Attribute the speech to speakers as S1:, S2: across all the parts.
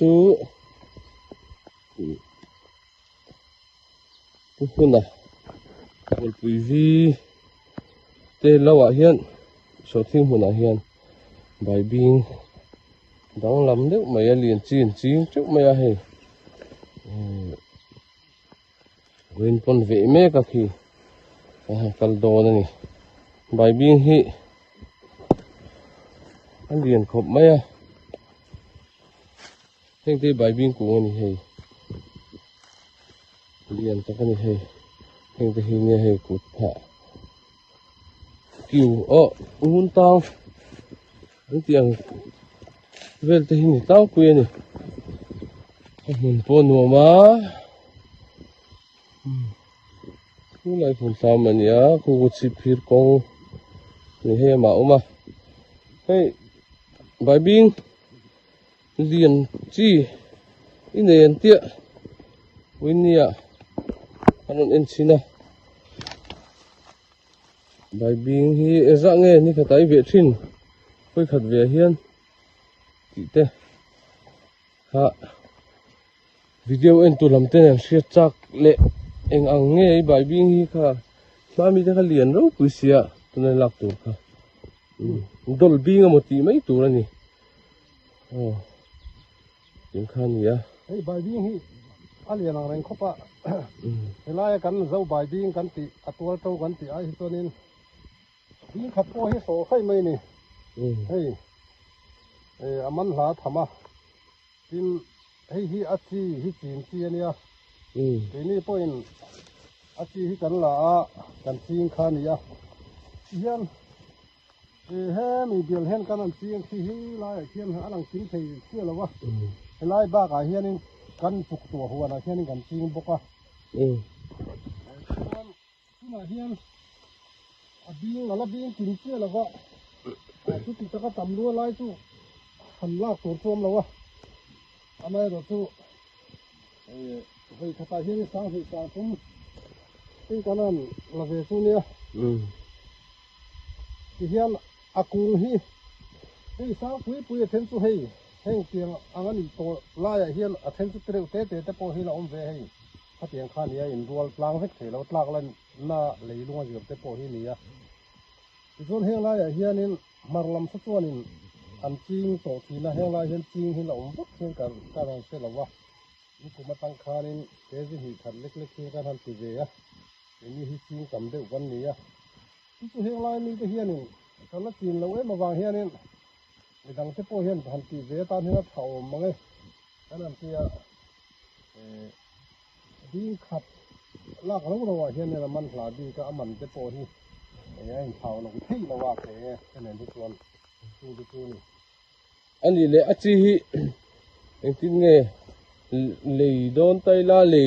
S1: chú hôn à một quý vi tê lâu à hiền số thiên hôn à hiền bài binh đang làm nước mày liền chín trước mày hay quên con vẽ mẹ cả khi cần đồ này bài binh hi anh liền khop mày à hiện tại bài binh của anh hay liền cho cái này hay hiện tại hình như hay cột hạ kiều hôn tao anh tiếng về thì hình tao quên này mình buồn nữa mà khu lại phun sao mà nhá khu chip phir con này hay mà hey bài binh liền chi in này tiệt win nia anh em xin à bài binh hi ra nghe như cái tay vệ sinh phơi khát về hiên chị tê ha video em tu làm tên share chắc lệ anh ăn nghe bài binh hi kha ba mi ta liền rồi quý xia tụi này lạc tụ kha đôi binh một tí mấy tụ rồi nè tiếng khan gì à
S2: bài binh hi liền ăn rèn khopa lại cần dâu bài binh cần tí atual trâu cần tí ai cho nên binh khát po hi số khai mấy nè aman lá thama tin hi achi hi chin chi ania ni point achi hi kan la kan ching khan ya hian he mi bil hen kan an ching hi lai hian alang ching thei chia lawa lai ba ka hian kan puk to huana hian kan ching boka tuna hian abing la bing tin chia lawa chu ti taka tam lu lai chu han lak tur chom lawa amai ro chu hoi khata hian sang hoi sa kum tin kanan la ve chu nia ti hian akung hi hei sang pui then chu hei heng tiang angani to la hian a then chu treu te po hi la om ve hei a tiang khan ya in rual tlang vek thelo tlak lan na leilunga jir te po hi nia zon heng la hian in marlam sa chuanin an ching to thina heng la hian ching hi la om vek hian kan se lawa ni kuma tang khanin te ji hi khat lek hi kan han ti ve a ni hi ching kam deuh kan nia chu heng la ni te hian in kan la chin lo e ma wang hian in midang te po hian han ti ve tan hian thau mangai kan an tia ding khat lak lo lo hian ne man hla di ka aman te po hi ai thau lo thei lo wa ke enen du tuan chu ni
S1: anh lệ achi hi anh tin nghe lệ đón tay la lệ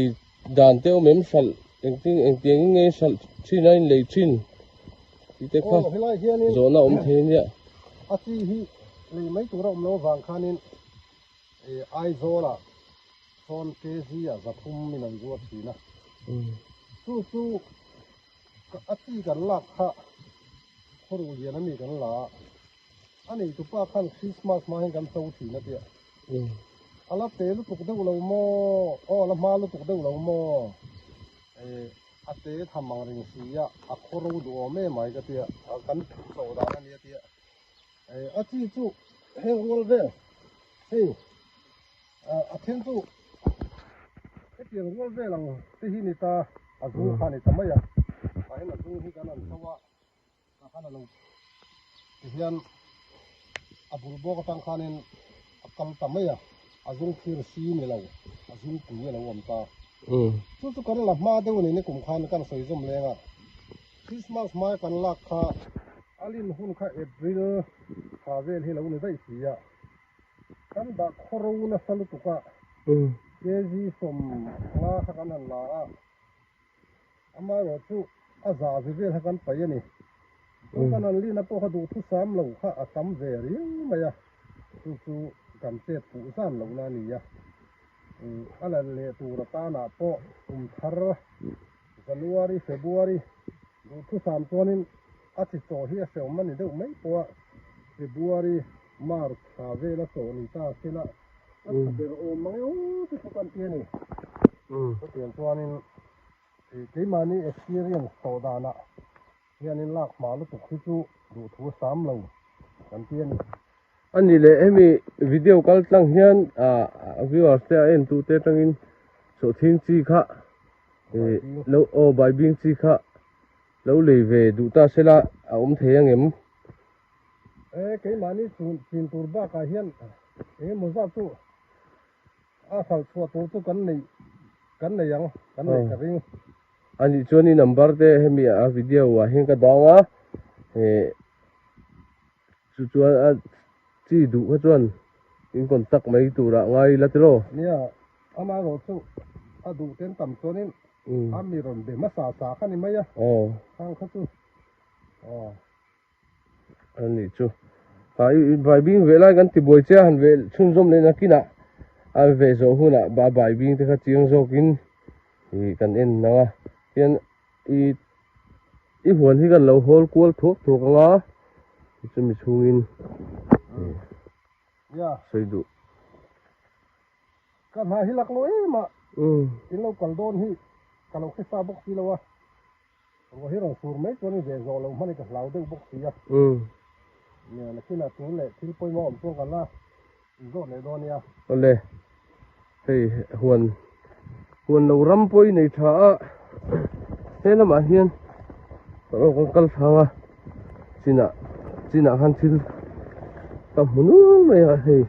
S1: đàn teo mềm sal anh tiếng nghe sal chi này lệ chin thì thế khác rồi nó thế nhỉ
S2: achi hi lệ mấy tụ rộng nó vàng khanin ai zo la son ke ji a zathum min an zo thina chu achi kan lak kha khoru hian ani kan la ani tu pa khan Christmas ma hen kan so thina tia ala te lu tuk deuh lo mo ala ma lu tuk deuh lo mo ate thamang ring sia a khoru do me mai ka tia kan so da ani tia achi chu heng rol ve hei a then chu tiang rol ve lang te hi ni ta azu khani tamaya a hen azu hi kan an sawa ka khana lo hian abul bo ka tang khanin akal tamaya azung phir si ni lo azung pu ni lo am ta chu kan la ma de ni kum khan kan soi zum lenga Christmas mai kan lak kha alin hun kha April kha vel hi lo ni dai sia kan da khoro na salu tuka keji som la kha kan an la ama ro chu aza vel ha kan pai ani kan an li na po kha du thu sam lo kha atam ve ri maya chu kan te pu sam lo na ni ya ala le tu ra ta na po thar January February du thu sam tonin ati to hi a fel mani deuh mai po February March ha ve la to ni ta sila Để ôm mấy cái con kia này có tiền cho nên cái mà này experience sau đó nè hiện nên lạc mà lúc khi chú đủ thu sắm lâu con kia này
S1: anh đi lệ em video call tăng hiền viewers te en tu te tangin so thing chi kha lâu bài biên chi kha lâu lì về đủ ta sẽ là thế anh em
S2: cái mà này chuyện turba cả hiện một sao tu sao chua tu cái này cái này cái ring
S1: anh đi cho ni number te em video hiện cái đó á chú chỉ đủ hết chuẩn in còn tắc mấy tủ ra ngay là thế rồi
S2: nè ama rồi chú đủ tên tầm số nên ami rồi để mà xả cái này mấy á sang khách chú
S1: anh đi chú bài biên về lại gần thì buổi trưa hắn về chung rôm lên là kia nè về rồi hôm nè bài biên thì khách tiếng rồi kín thì cần em nào hiện ít huấn thì cần lâu hol cuốn thuốc ngó cho mình chung in xây đủ
S2: kan ha hilak lo mà in lo kal don hi kalau ke sa bok silo wa ko hi rong sur mai ko ni ve zo lo mani ka lau de bok sia ne na kina tu le til poi mo om to kan la zo le don ya
S1: ole hey huấn lâu ram poi nei tha thế là mà hiền rồi con cල් thang china han til tâm muốn mày hey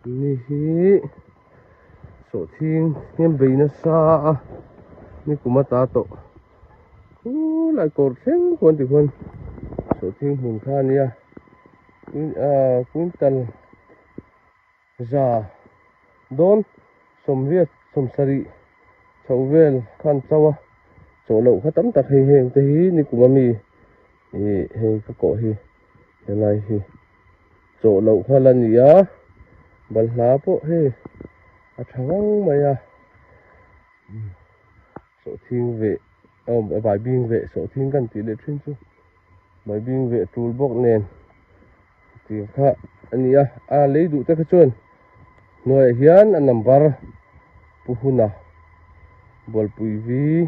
S1: ni hi so thing em bị nó sa ni kuma ta to lại cột xem con thì con so thing hùng khan ya quintal za don som riết som sari chậu vel khan chawa chỗ lậu khá tấm tắc hề hề thế ni kuma mi hề các cọ hề này hề chỗ lậu khá lần gì á bal lá bộ he thằng mày số thiên vệ bài biên vệ số thiên gần tỷ lệ chuyên chú bài biên vệ toolbox nền thì khác anh lấy đủ tất cả chuyện nói hiền anh number puhuna bol puivi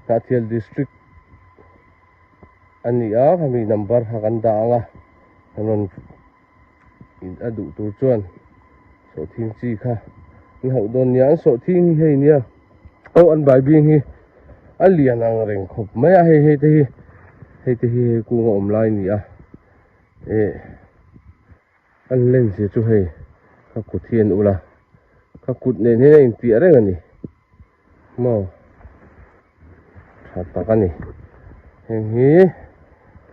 S1: Kathial district anh kami number hakanda nga anon đủ tu chuan số thiên chi kha anh hậu đồn nhãn số thiên hay nia anh bài biên hi anh liền ang reng khop mấy hay thì cu ngom lại nia anh lên sẽ chú hay các cột thiên ula các cột nền thế này tía đấy ngani mau thật tắc anh hi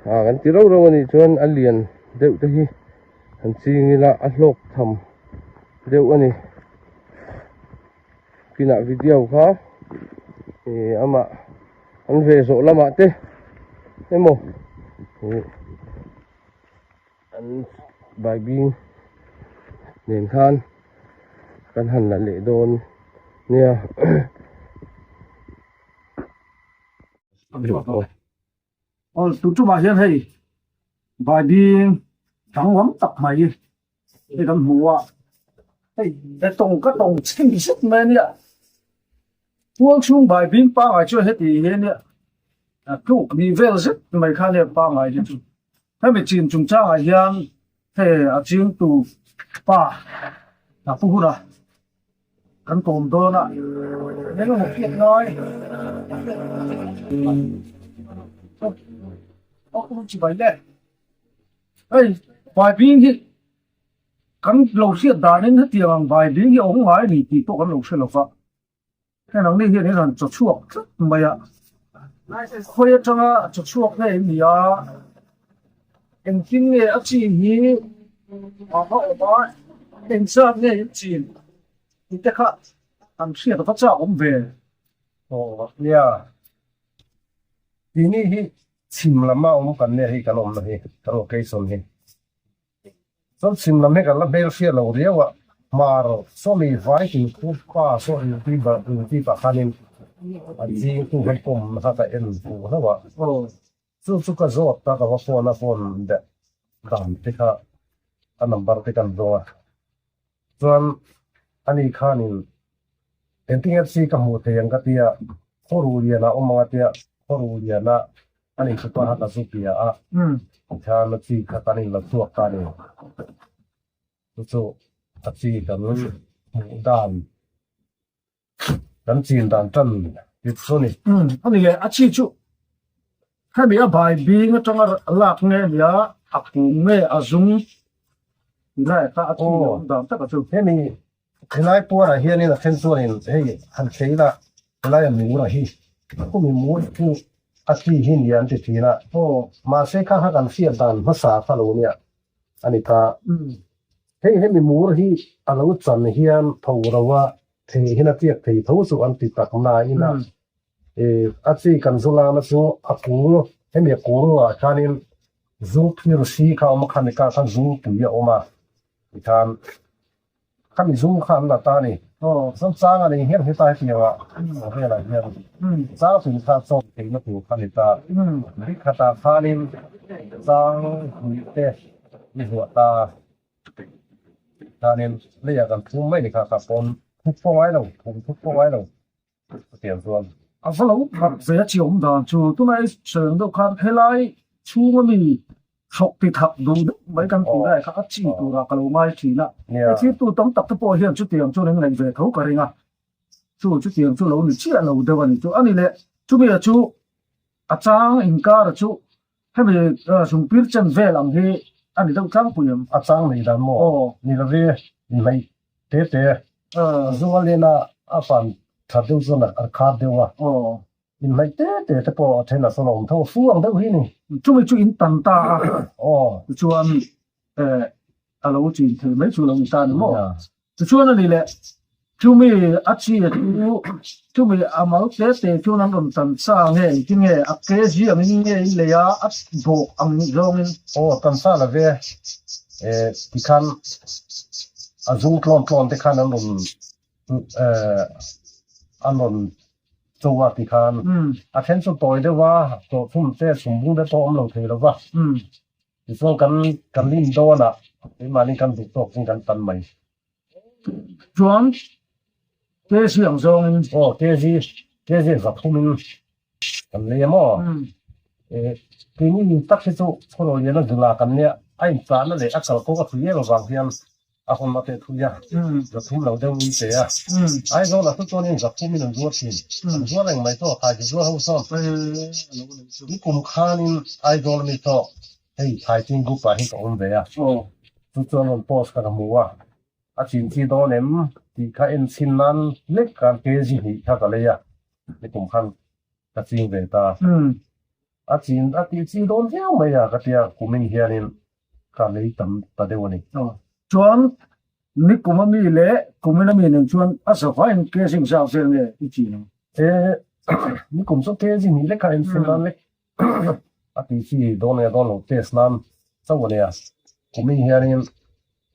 S1: cái tí rau rau này chuan anh liền đều thế hi anh chi nghĩ là ăn lộc thầm đều anh này khi nào video khác thì anh về số là mà thế em mồ anh bài biên nền khan căn hẳn là lệ đồn nha
S3: tụi chúng mà hiện hay bài biên thằng lắm tập mày cái thằng mua cái tổng chính sức men nhá quốc chung bài biên ba ngày chưa hết thì hiện nhá cứ mi về rất mày khai lên ba ngày đi chung thế mình chỉ chúng ta ngày hiện thế chuyện tụ ba là phụ rồi cái tôm đó nè nếu mà một chuyện nói không chỉ vậy đấy ê vài viên thì cắn lẩu xiết đá nên hết tiền vài viên thì ông nói thì tôi cắn lẩu xiết lẩu phạ cái nó đi hiện nay là chốt chuộc mày ạ khơi trong chốt chuộc này thì em tin nghe chị nhỉ họ nói em sao nghe chị thì chắc là anh xiết nó phát ra ông về
S2: thì ni hi chim lama om kan ne hi kan om na hi kan location hi so chim lam he kan la bel fia lo riawa mar so mi vai ki ku pa so ti ba khanin a ji ku he pom ha ta en pu na wa chu ka zo ta ka wa phone de dam te kha a number te kan zo chuan ani khanin tenting FC ka mu theng ka tia khoru liana omanga tia khoru liana ani super ha ka zu pia a than na chi kha kanin la tuak ka ni chu a chi kan mu dan kan chin dan tan ti chu ni
S3: anh ấy à chi chú hay bị bài bi nó trong lạc nghe nhá à cũng nghe à dung này ta à chi đó tất cả chú
S2: he ni khlai por a hian in a khen chuan in hei han theila khlai mu ra hi ko mi mu chu a chi hin yan ti thina ma se kha ha kan fiat dan ma sa fa lo nia ani ta hei mi mu hi a lo chan hian tho rawa thei hina tiak thei tho su an ti tak na ina a chi kan zula na chu a ku he mi ku wa chanin zu phir si kha ma khan ka khan zu pu ya oma ithan kami zoom khan la ta ni sam chang ani hian hi tai piwa he la hian cha fin kha so thei na pu khan ta ri khata khanin chang hui te ni huwa ta tanin le ya kan thum mai ni kha ka pon thuk po wai lo thuk po wai lo tian zuan
S3: à phải lâu thật dễ chịu không đàn chú tôi nói trường đâu khác hay lại chú mà mình học thì thật đúng đấy mấy căn cứ này khác chỉ tụ là cái lâu mai chỉ là khi tụ tóm tập tập bộ hiện chút tiền chú nên lấy về thấu cái này à chú chút tiền chú lâu thì chỉ là lâu đâu anh chú anh này chú bây giờ chú à trang in ca rồi chú hay bây giờ chúng biết chân về làm gì anh này đâu trang bùi
S2: a chang nei dan mo ni la ve ni mai te zuwa le na a fan thad deu zona a kha deu wa in mai te po thena so lo tho fu ang deu hi ni
S3: chú mình chú in tận ta chú anh à lâu chỉ thì mấy chú lâu ta nữa mà chú anh này lệ chú mình ăn chi chú mình ăn máu tết thì chú năng làm tận sa nghe cái nghe à cái gì à mình nghe lệ à ăn bộ ăn rong
S2: tan sa la ve ti khan a zung klon te khan an ron chowa ti khan a then so toy de wa to thum te sum bung de to om lo thei lo wa ti so kan lin do na ti ma ni kan du tok sing kan tan mai
S3: chuan cái gì ăn rong
S2: cái gì gặp thum min kan le mo cái ni tak se so choro ye na dula kan ne ai pa na le akal ko ka thuye lo wang hian a hon ma te thuya ga thum lo de wi te a ai zo la to ni gặp thum min zo thin zo reng mai to kha ji zo ho so ni kum khanin ai zo ni to hei thai tin gu pa hi ko on ve a tu chon on post ka mu wa a chin chi do nem ti kha en sin nan lek kan ke ji hi kha ka le ya ni kum khan ka ching ve ta a chin a ti chi don hiao mai ya ka tia kumin hianin ka le tam ta de woni
S3: chuan ni kuma mi le kumina mi nen chuan a sa fain ke sing sa fel le i chi no
S2: ni kum so ke ji ni le ka en sin nan le a ti chi don ne don lo test nan so woni ya kumin hianin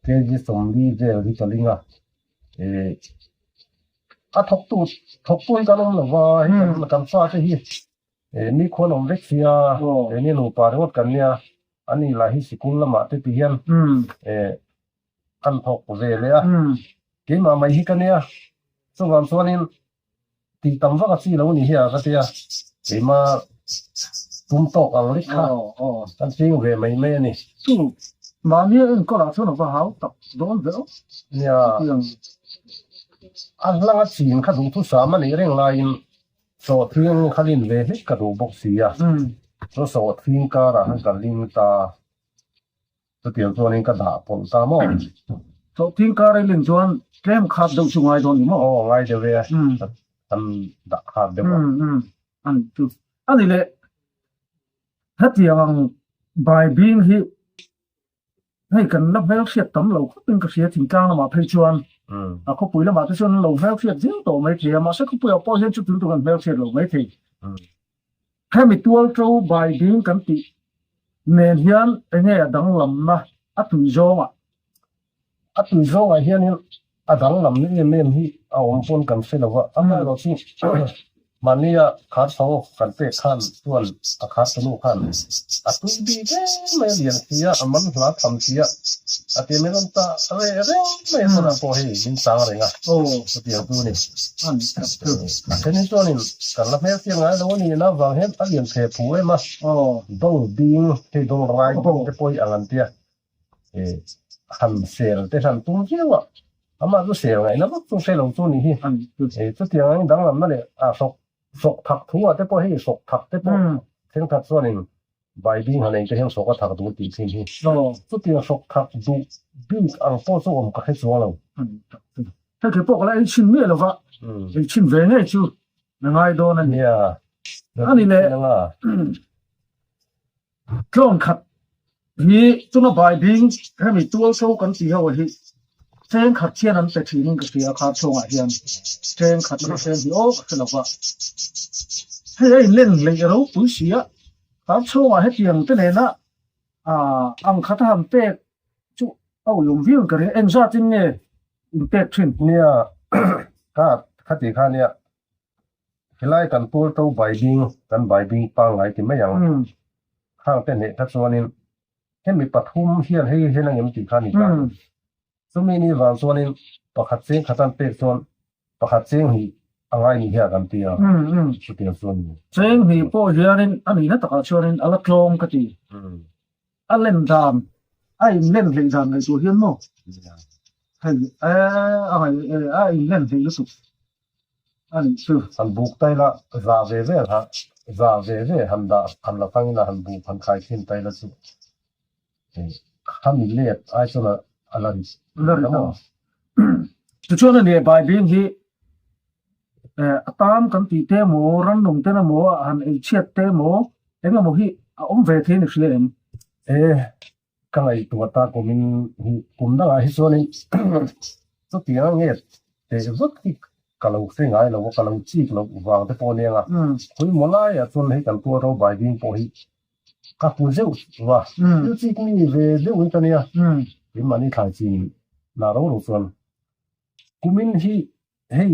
S2: ke ji som li je ri ka linga a thok tu kan om lo wa kan fa te hi ni khon om vek sia ni no pa ro kan nia ani la hi sikul lama te ti hian kan thok ve le a ke ma mai hi kan nia so wan sonin ti tam va ka chi lo ni hi a ka tia ke ma tum tok ang lik kha kan chi ve mai me ni
S3: tu mà mi en ko la chuan va hau tak don ve
S2: nia a langa chin kha du thu sa ma ni reng la in so thiang khalin ve hi ka du bok sia so thing ka ra han ka ling ta to tiang chuan in ka da pon ta mo
S3: so thing ka rai ling chuan kem khat do chu ngai don ni mo
S2: ngai de ve an da khat de
S3: an tu ani le hatiang bai bing hi hay kan la vel siat tam lo khopin ka siat thing kang ma phei chuan a ko pui la ma te chuan lo vel siat jing to mai thia ma se ko pui po hian chu tu kan vel siat lo mai thei khai mi tual tro bai bing kan ti nen hian enge dang lam na a tu zonga hian a dang lam ni mem hi a om pon kan fe lo wa ama lo chi
S2: มันนี่ขาดโซ่กันเตะขั้นส่วนขาดสนุกขั้นตุยดีแค่ไม่เรียนเสียมันหลาทำเสียเตไม่ต้องตาอะไรไม่สนพอให้ยินสังอะไรเงี้ย
S3: โอ้
S2: เดี๋ยวดูนี่
S3: อันคือ
S2: แค่นี้ตัวนี้กันละแม่เสียงไงแล้วนี่นะวางเห็นเรียนเทปูเอ็ม
S3: โอ้
S2: ต้องดิ้งที่ต้องไรต้องจะปล่อยอะไรเตี้ยหันเสียงแต่หันตุ้งเจ้าอามาก็เสียงไงนะมันต้องเสียงตัวนี้
S3: อันคือ
S2: ตัวเสียงดังลำนั่นเลยสกถักทั่วแต่พอให้สกถักแต่พอเสียงถักส่วนนึงใบดิ้งหันเองจะเห็นสกถักดูตีทิ้งที่
S3: โอ้
S2: ตัวเสียงสกถักดูดิ้งอังโป้ส่งก็ให้ส่วนเรา
S3: อันคือถ้าเกิดพวกอะไรชิ้นเนื้อหรอวะชิ้นเวงไงชูยังไงโดนนั่น
S2: เนี่ย
S3: อันนี้เลยกล้องขัดฮีจุนบายดิ้งให้มีตัวโซ่กันตีเอาไว้ฮีเส้นขัดเชียนั้นแต่ทีนึงก็เสียขาดช่วงอ่ะเฮียนเส้นขัดเส้นที่โอ้ก็สลับว่าให้เล่นเลยเราปุ๋ยเสียขาดช่วงอ่ะให้เตียงตัวไหนนะอังคัดทำเป็ดจุเอาอยู่วิ่งกันเอ็นซาจินเนี่ยอินเป็ดทิ้ง
S2: เนี่ยถ้าคติข้าเนี่ยไล่กันตัวเต้าใบบิงกันใบบิงปังไหลที่ไม่อย่างข้างเต้นเนี่ยถ้าส่วนนี้เห็นมีปฐุมเฮียนให้เห็นอะไรมันติดข้านี่กันสมัยนี้วันส่วนนี้ประคัดเสียงขัดตันเป็ดส่วนประคัดเสียงหีอะไรนี่เฮียกันเตียสุดเดียวส่วนนี้
S3: เสียงฮีโป้เฮียนินอันนี้นะตะการชวนนินอัลโคลมกติอันเล่นดามไอ้เล่นเล่นดามในตัวเฮียนโม่ให้อะไรไอ้เล่นเล่นสุดอันนี้คือ
S2: อันบุกไตละซาเวเวฮะซาเวเวฮันดาอันละฟังนะฮันบุกฮันขายทิ้งไตละสุดฮันมีเลียดไอ้ส่วนอะไร
S3: นั่นแหละจุดช่วงนั้นเนี่ยบายบิงฮีตามกันตีเตโมรันนุ่งเตนโมอันเชียเตโมเอ็งโมฮีเวทีนี่เสียเอง
S2: ก็ไอตัวตากุมได้ไอ้ส่วนนี้สุดที่นั่งเงี้ยแต่สุดที่กำลังเสียงไงเรากำลังจีกเราวางแต่ปนเนี่ยอ่ะคุยหมดเลยอ่ะส่วนให้กันตัวเราใบบินพอฮีกับผู้เจ้าว่าจีกมีเวเจ้าอีกตัวเนี่ยที่มันนี่ทางจีนน่ารู้ส่วนกุมินฮีให้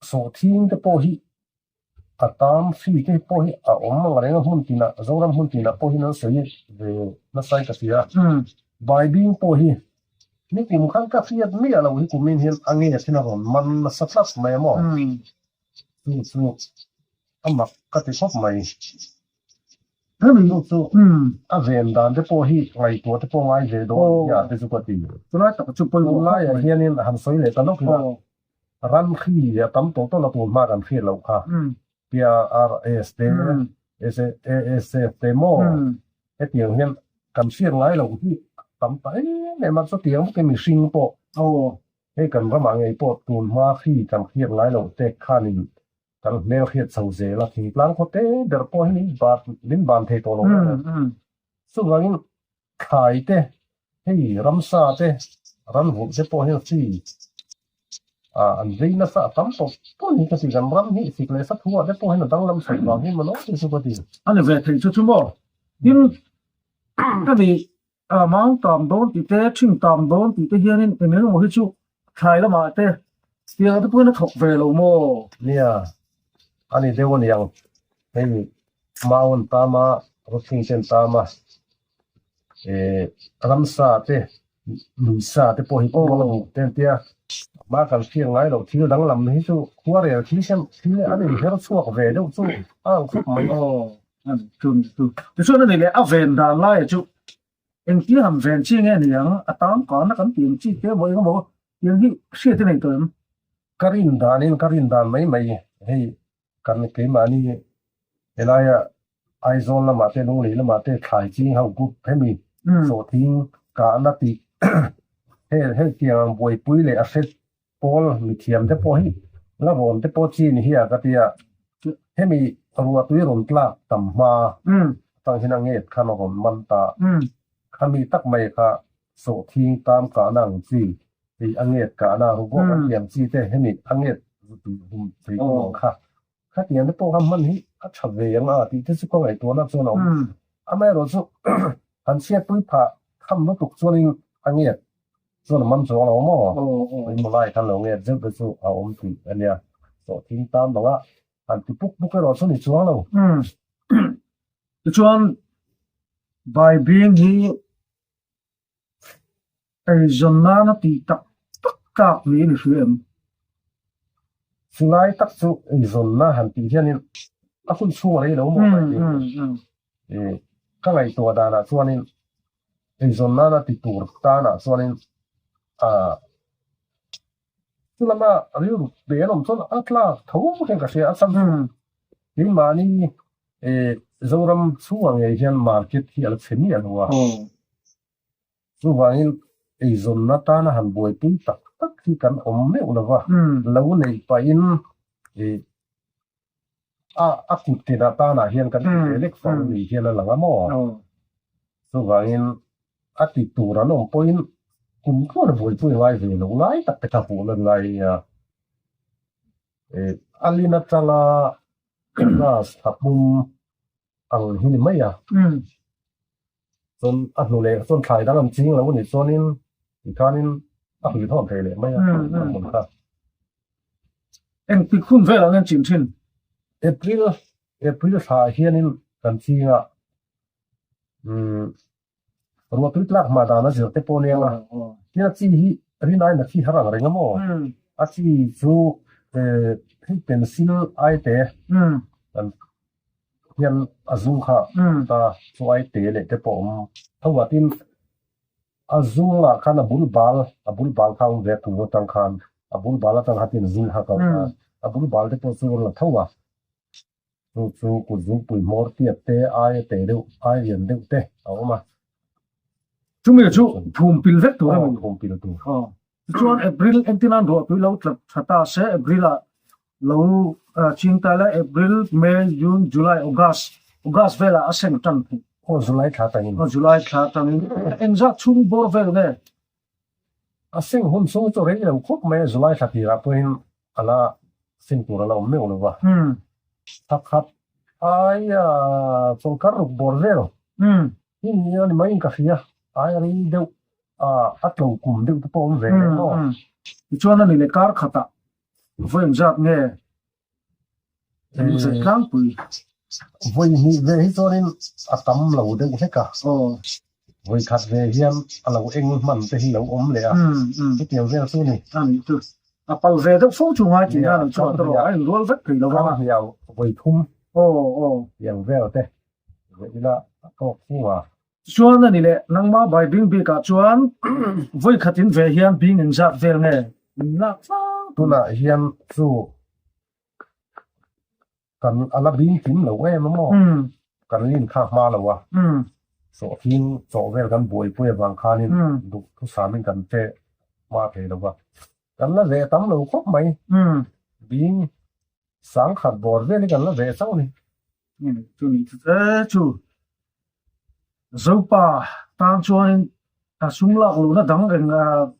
S2: โซทิ้งแต่พอฮีตามฟีque pohi man garenga huntina zoram huntina pohi nan sei ve na sai ka sia bai bing pohi ni kum khan ka fiat mi ala wi kumin hin ange thina ron man na satlas mai mo su amma ka ti khop mai su a ven dan te pohi ngai to te po ngai ve do ya te su ka ti
S3: tu lai ta chu poi
S2: la ya hianin han soi le ta nok ran khi ya tam to to la tu ma kan fi lo kha PRS mo cái tiếng hiện cầm xiên lái là cũng tắm tay này mà số tiếng cái mình sinh bộ cái cầm các bạn ấy bộ tuần hoa khi cầm xiên lái là tết khan cầm neo khiết sầu dễ là thì láng có té được po hình bát linh bàn thế tổ luôn số người khai té hay ram sa té ram vụ té po hình gì anh thấy nó sợ tắm tổ tôi nghĩ cái gì gần lắm thì xịt lấy sắt thua đấy tôi hay là đang lâm sạch vào nhưng mà nó thì sao có gì
S3: anh là về thành cho chúng bộ nhưng cái gì mang tạm đốn thì thế chinh tạm đốn thì thế hiện nên cái nếu mà hết chú khai là mà thế thì cái bữa nó thuộc về lâu mồ
S2: nè anh ấy đều như cái maun tama roking sen tama ramsa te nusa te po hi po ten tia mà cần phiền ngay đầu thiếu đắng làm hết chú qua để thiếu xem thiếu anh ấy hết suốt về đâu chú phút mấy
S3: anh chun chú số này là ven đàn lai chú em kia làm ven chi nghe này á tám có nó cắm tiền chi thế với nó bộ tiền gì xia thế này thôi
S2: karin đàn mấy hay cần cái mà ni cái này ai zone là mà tên nông lý là mà tên khai chi hậu cúp thế mình số thiên cả nó thì hay tiền bồi bùi lệ affect Paul mi thiam te po hi la ron te po chi ni hi a ka tia hemi ruwa tui ron tla tam ma tang hinang nge khan ron man ta khami tak mai kha so thing tam ka nang chi ti anget ka na ru go tiam chi te hemi anget hum ti ko kha kha tiam te po ham man hi a chave yang a ti te su ko ngai to na chu no a mai ro chu han sia pui pha kham no tuk chu ning angetส่วนมันส่วนเราหม้อเป็นมาไล่กันเราเนี่ยจะไปสู่เอาอมตีอันเนี้ยส่วนทิ้งตามบอกว่า anh thì buk cái đó số này xuống đâu
S3: chuan bài biếng hi ai zonna nó ti tak tak tak ni ni em
S2: Sulai tak su izon na han ti hianin a hun chu ai lo mo ka ngai to da na chuanin izon na ti tur ta na chuanin tulama riu be nom chon atla tho hen ka se asam hin mani zoram chuang ei hian market hi al chemi alwa chu wangin izon na ta na han boi pin tak tak hi kan om me ulawa lo nei pa in a kutte na ta na hian kan elek fang ni hian la nga mo chu wangin a ti tura nom point kum ko na boi pui lai ve lo lai tak ta pu lan lai alina tala na sapum ang hin mai ya son a nu le son thai da lam ching lo ni sonin ikanin a hu thom the le mai ya mon kha
S3: em pi khun ve la ngan chim thin
S2: April sa hianin kan chinga ruwa tu tlak ma da na zir te pone nga kia chi hi rin ai na chi harang renga mo a chi chu pencil ai te kan hian azung kha ta chu ai te le te pom thawa tin azung la khan abul bal kha ve tu tang khan abul bal tang hatin zul ha ka abul bal te po chu la thawa chu ku zung pui mor ti te ai te deu ai rian deu te awma
S3: chúng mình chú phùm pin vết thôi mình
S2: phùm pin tu
S3: chuan April em tin anh rồi tôi lâu thật sẽ April là lâu chín ta là April May June July August về là ascent tan
S2: July thả tang
S3: July thả tan em giác chung bor về rồi nè
S2: asing hun so cho re lo khop me July thả thì ra point ala sing tu la me lo wa thap khap ai chong kar bor ve lo ni ni mai ka fia ai ri deu atlo kum deu po om ve no
S3: chuan anh này car khata với em giác nghe em sẽ kháng quỷ
S2: voi ni ve hi chorin atam lo deu he ka voi khat ve hiam alo eng man te hi lo om le a ti tiang ve su ni
S3: anh tu pal về đó phố chung hai chỉ là cho tôi rồi anh luôn rất kỳ đâu
S2: ka hiao voi thum yang ve te ve la ko wa
S3: chuan anh này nang ma bài bing bi cả chuan với khatin về hiam bing em giác về nghe na
S2: tu na hiam chu kan ala bin kim lo we mo kan lin kha ma lo wa so hin so vel kan boi pui wang khanin du tu samin kan te ma the lo wa kan la ve tam lo khop mai bin sang khat bor ve ni kan la ve chau ni
S3: chú này chú dấu pa tang chuan sung lạc luôn nó đắng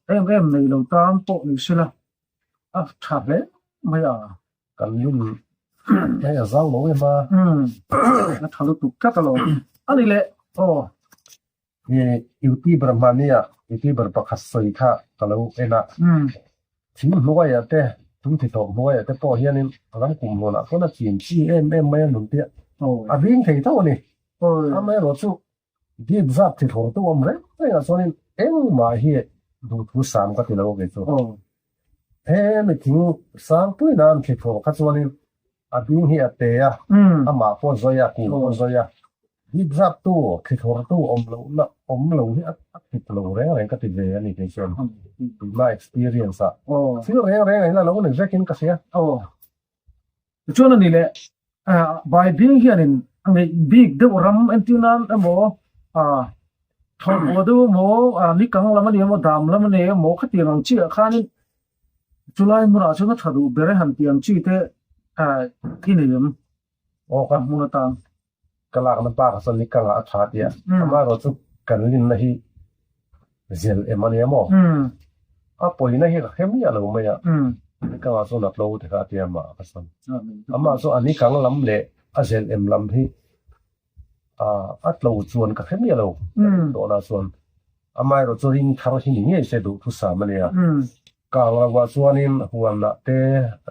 S3: em này đầu tam bộ này xí là thạp đấy mấy
S2: kan lin ai zang lo we ma
S3: nó thằng nó tụt cắt rồi anh này lệ
S2: ni youtuber mania youtuber pakhat soi kha kalo ena thing hnuai ate tum thi to hnuai ate po hianin ram kum lo na kona chin chi em mai nun te a bin thei to ni a mai ro chu di zap thi thor to om re nga sonin em ma hi du thu sam ka ti lo ge chu em thing sang pui nan thi thor ka chuanin a bin hi ate ya ama po zoya ku po zoya di zap tu thi thor tu om lo hi a thi lo re ka ti ve ani ke chen my experience feel re la lo ne zekin ka sia
S3: chuan anh này bài biếng hiền anh này big de ram antinan amo thon odu mo ni kang lam ni mo dam lam ni mo khati rang chi khan July mura chuna thadu bere han tiang chi te kiniyam
S2: ka
S3: muna ta
S2: kalak na pa ka son ni kang a tha dia ama ro chu kan lin na hi zel emani mo a poi na hi khem ya lo me ya ka wa so na flow te ka tia ma ka son ama so ani kang lam le a zel em lam hi atlo chuan ka khem ya lo do na chuan ama ro chu ring thar hi ni nge se du thu sa ma le ya ka wa chuanin huan na te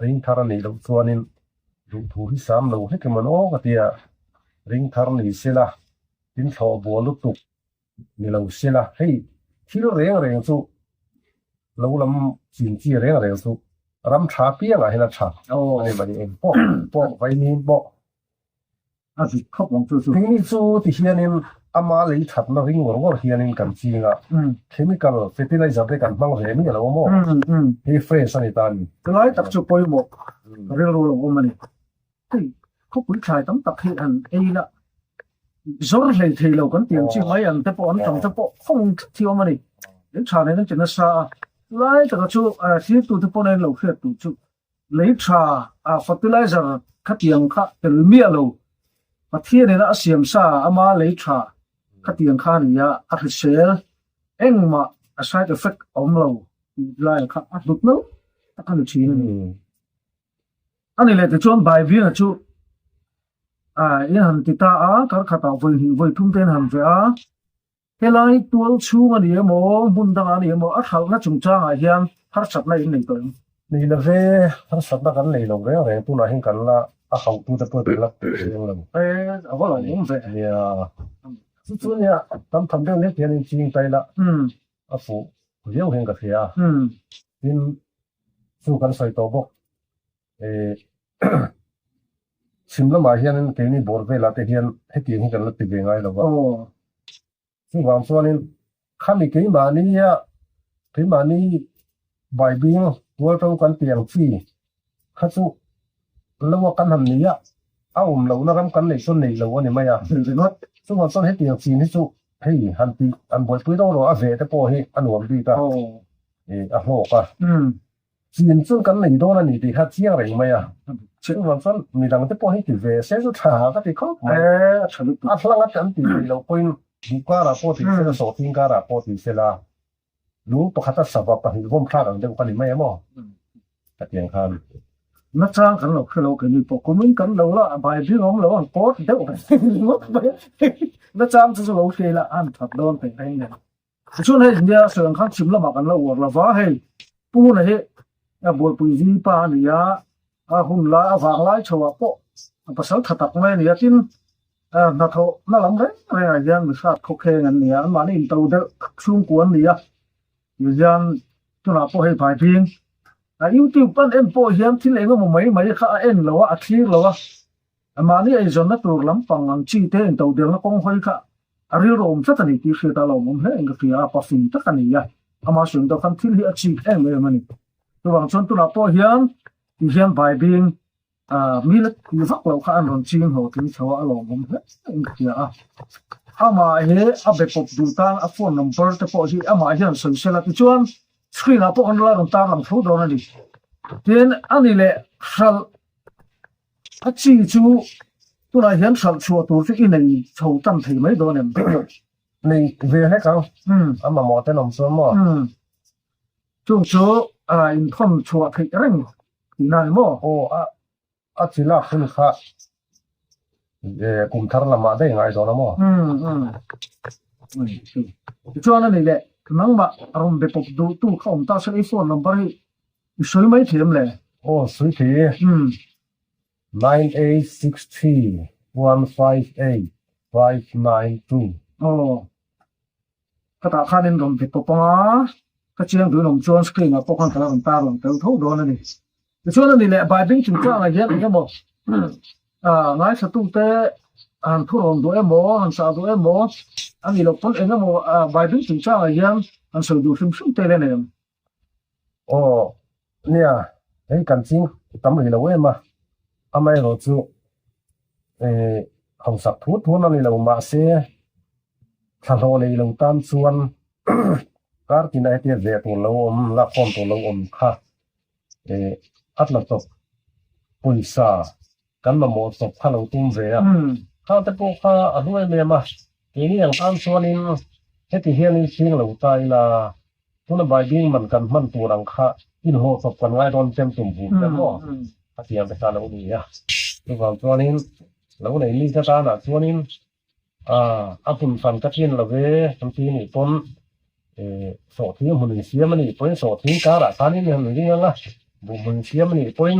S2: ring thar ni lo chuanin đủ thủ hi sam lâu hết cái mà nó cái tia ring thar này xe la tin thọ bùa lúc tục ni lâu xe la hey khi nó rèn số lâu lắm chín chi rèn số ram trà pia là hay là trà này mà em bỏ vài miếng bỏ
S3: thì khóc bằng chú
S2: thế này số thì hiện em ama lấy thật nó ring ngor hiện em cần chi ngà chemical fertilizer để cần mang về mình là ôm hey fresh này ta
S3: cái lái tập chụp bôi một real roll của mình thì khóc bụi trái tấm tập hiện hành ấy là rồi thì lâu còn tiền chi mấy anh tập bọn trong tập bọn không thiếu mà đi đến trà này nó chỉ là sa lái tập chú chỉ tụ tập bọn này lâu hết tụ chú lấy trà fertilizer khát tiền khát từ mía lâu mà thiên này nó xiêm sa ama lấy trà khát tiền khát này à sale anh mà side effect ông lâu lại khát đục lâu tất cả những chuyện anh này là từ chọn bài viết là chú yên hẳn thì ta các khát tạo với thông tin hẳn về cái lại tuôn chú mà đi mò bún đăng đi mò hal nó chúng ta hiền har sắp này này tôi
S2: นี่ละเว้ทั้งสัปดาห์กันเลยลงแล้วแรงตัวนั้นกันละเขาตัวจะเปิดละยังลง
S3: เอาว่าอะไรผมเสีย
S2: เนี่ยสุดๆเนี่ยทำเรื่องเล็กเพียงจริงไปละฝูเลี้ยวเห็นกับเสียนี่สู้กันใส่ตัวบกชิมแล้วมาเฮียนเกนี่บอร์เวลาเทียนให้ตีให้กันละตีเป็นไงหรอวะซึ่งความส่วนนี้ข้ามีเกนี่มานี่เกนี่มานี่ใบบิ้งตัวตรงกันเตียงฟรีข้าสู้แล้วว่ากันทำนี้เอาเรานะกันกันในส่วนนี้เราว่าเนี่ยไม่ถึงว่าซึ่งความส่วนให้เตียงฟรีนี่สู้ให้หันตีอันบอยปุ้ยต้องรอเวแต่พอให้อันหวมดีกันโลกจีนซึ่งกันในโดนนี่ตีข้าเชี่ยอะไรไม่ซึ่งความส่วนมีดังแต่พอให้ตีเวเสียสุดท้ายก็ตีเขา
S3: ฉันรู้
S2: อัดลังอัดกันตีเราปุ้ยดูการะพอตีเสียสอทิ้งการะพอตีเสียละรู้ตัวขัดสับปะหิร่มพลาดกันเรื่องปันนี่ไม่หมอแต่เพียงคัน
S3: นักจ้างกันเราคือเราเกิดมีปกคุ้มกันเราละใบที่น้องเราอันโป๊ดเด็กงดไปนักจ้างจะเราเสียละอันถัดโดนเป็นไงเนี่ยช่วงนี้เนี่ยเสื่อมข้างชิมละมากันเราอวดละว่าให้ปูนะเฮ้บัวปุยจีปาเนี่ยหุ่นละวางไล่ชัวโป๊ภาษาถัดตักไม่เนี่ยทิ้งนาโถน่าลำเลยอะไรอย่างมิสาโคเคงันเนี่ยมานี่ตัวเด็กชุ่มกวนเนี่ยอย่างตัวน่ะพอให้ภายพิงYouTube ปั้นเอ็นพอเฮียมที่เลยก็ไม่ข้าเอ็นแล้วอาทิตย์แล้วมานี่ไอ้จนนั่นตัวลำปังอันชีเตนตัวเดียวแล้วก็ห้อยข้าเรื่องรวมสักนิดที่เสียตลอดมันเห็นก็คือปัสสินสักนิดมาส่วนตัวคันที่อาชีพเองเลยมันนี่ตัวบางส่วนตัวน่ะพอเฮียมภายพิงมีเล็กมีฟักเราข้าอันรอนจีนหัวที่ชาวอารมณ์มันเห็นก็คือมาเฮ้ไปพบดูตั้งโฟนนัมเบอร์แต่พอที่มาเฮียส่งเสร็จแล้วที่ชวนสกรีนพวกอันละต่างๆหลังฟูดโดนนี่เดี๋ยวอันนี้แหละสัลจีจูตัวนั้นเห็นสัลชัวตัวที่ในชาวตั้งที่ไม่โดนเนี่ย
S2: ในเวให้เขามาหมอแต่หนุ่มสม
S3: จุงจูอินทอนชัวที่เร่งที่นั่นมั้ง
S2: โอ้จิลาขึ้นค่ะกลุ่มทาร์ละมาได้ไงตอนนั้นมั้ง
S3: ช่วงนั้นนี่แหละนั่งมาอารมณ์ไปพบดูตู้เขาตาใช้โฟนนัมเบอร์สวยไหมทีมเลย
S2: โอ้สวยที9863158592โอ้
S3: ก็ตาข้านี่รวมไปพบปะก็เชียงดูหนุ่มชวนสกรีนพวกคนตาหลังตาหลังเต้าทุ่งโดนนี่ช่วงนั้นนี่แหละใบบิ้งจุดจ้างอะไรเงี้ยนี่ก็บอกนายสตูเตอันทุรนดูเอ็มโมอันสาวดูเอ็มโมอันนี้เราพ้นเองก็บอกใบบิ้งจุดจ้างอะไรเงี้ยอันสาวดูซึมซึมเตะเลยเนี่ย
S2: โอ้เนี่ยไอ้กันจริงทำอะไรเราเว้ยมาทำไมเราจูของสักทุนนั่นนี่เรามาเสียถ้าเราเลยเราตามส่วนการที่นายเตี้ยเสียตัวเราละครตัวเราค่ะอัดเราตกปุยซากันมาหมดตกข้าเราตุ้มเสียข้าแต่พวกข้าอันด้วยเมียมาทีนี้อย่างตามส่วนนี้ให้ที่เฮียนี่ชิงเราตายละทุนใบบิ้งมันกันมันตัวรังค่ะอินโฮตกกันง่ายโดนเต็มตุ่มหูแต่ก็อาเทียมไปการเราดีตัวความส่วนนี้เราในลิซ่าน่ะส่วนนี้อันฟันกระทินเราเว้ทันทีนี่ต้นโสทิ้งมันเสียมันนี่ต้นโสทิ้งการะตานี่เนี่ยมันนี่ยังละบุมันเสียมันนี่ต้น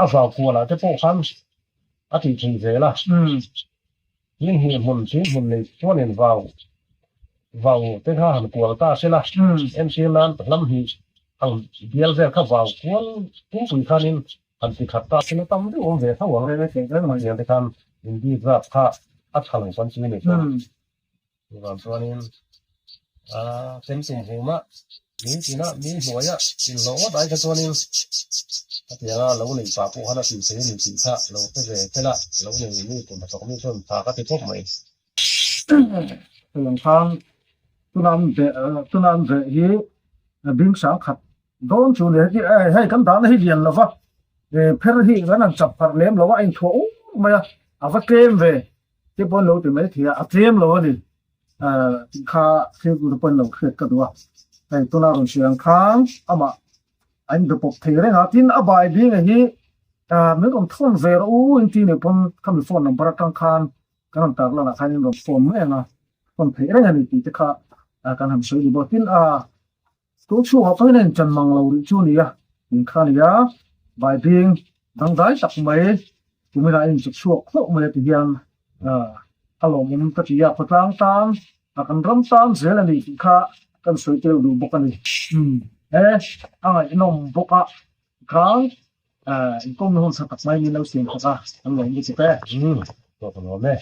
S2: a vào cua là cái bộ khăn a thì chỉ dễ là nhưng hiện hồn này cho nên vào tên ha hàn cua ta sẽ là em xem nan lâm hi hàng biel ra khắp vào cuốn cũng tùy khăn nên hàn thì khát ta sẽ nó tâm cái về tháo vào đây cái mà hiện tại khăn mình đi ra khá ắt hẳn quan trọng này và cho nên tên tùng hồ mà mình chỉ là mình nói á thì lỗ đại cái cho nên thì lâu này bà phụ hắn là tìm thấy mình tìm ra lâu cái về thế là lâu này mình cũng phải có mình chọn thà các cái thuốc mày
S3: lần khang tu nam về hi bing sang khát đón chú này thì hay cắm đá hay điền là vắt về phê hi cái năng chập phật lém là anh thổ mà vắt kem về cái bọn lâu thì mấy thì kem lâu đi khá khi của bọn lâu khét cái đó hay tu nam sang khang ama anh được bộc thị đấy hả tin bài đi này hi mấy con thôn về rồi anh tin được con cầm phone number trang khan cái năng tag là khai nên được phone mấy na con thấy đấy này thì cái cái làm sợi đi bộ tin tôi chú học cái này chân mang lâu đi chú này mình khai này bài tiếng đang đái tập mấy chúng mình lại chụp chuột không mấy thì hiện alo mình cái gì phát lang tan akan ram tan dễ là đi khá kan sợi tiêu đủ bốc này anh ấy nôm bốc khang công hồn sát tập mấy mình lâu xem khá anh ấy như thế
S2: rồi còn nôm đấy